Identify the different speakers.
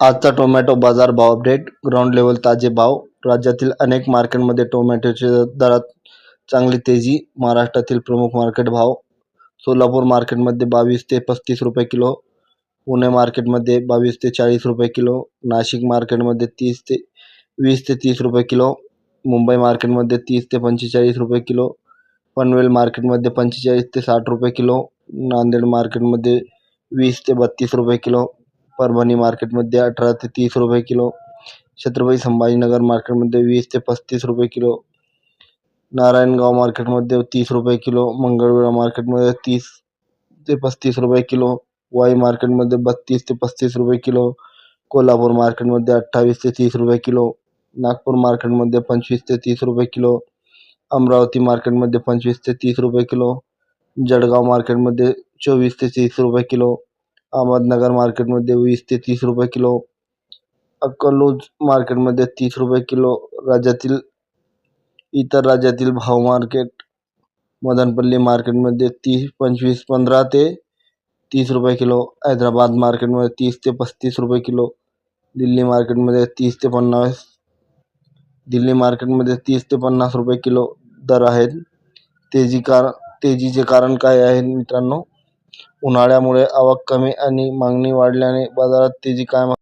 Speaker 1: आजचा टोमॅटो बाजार भाव अपडेट. ग्राउंड लेवल ताजे भाव. राज्यातील अनेक मार्केटमध्ये टोमॅटोच्या दरात चांगली तेजी. महाराष्ट्रातील प्रमुख मार्केट भाव. सोलापूर मार्केटमध्ये 22 ते 35 रुपये किलो. पुणे मार्केटमध्ये 22 ते 40 रुपये किलो. नाशिक मार्केटमध्ये 20 ते 30 रुपये किलो. मुंबई मार्केटमध्ये 30 ते 45 रुपये किलो. पनवेल मार्केटमध्ये 45 ते 60 रुपये किलो. नांदेड मार्केटमध्ये 20 ते 32 रुपये किलो. परभणी मार्केटमध्ये 18 ते 30 रुपये किलो. छत्रपती संभाजीनगर मार्केटमध्ये 20 ते 35 रुपये किलो. नारायणगाव मार्केटमध्ये 30 रुपये किलो. मंगळवेढा मार्केटमध्ये 30 ते 35 रुपये किलो. वाई मार्केटमध्ये 32 ते 35 रुपये किलो. कोल्हापूर मार्केटमध्ये 28 ते 30 रुपये किलो. नागपूर मार्केटमध्ये 25 ते 30 रुपये किलो. अमरावती मार्केटमध्ये 25 ते 30 रुपये किलो. जळगाव मार्केटमध्ये 24 ते 30 रुपये किलो. अहमदनगर मार्केटमध्ये 20 ते 30 रुपये किलो. अक्कलकोट मार्केटमध्ये 30 रुपये किलो. इतर राज्यातील भाव मार्केट. मदनपल्ली मार्केटमध्ये 15 ते 30 रुपये किलो. हैदराबाद मार्केटमध्ये 30 ते 35 रुपये किलो. दिल्ली मार्केटमध्ये 30 ते 50 रुपये किलो दर आहेत. तेजीचे कारण काय आहे मित्रांनो? उन्हाळ्यामुळे आवक कमी आणि मागणी वाढल्याने बाजारात तेजी कायम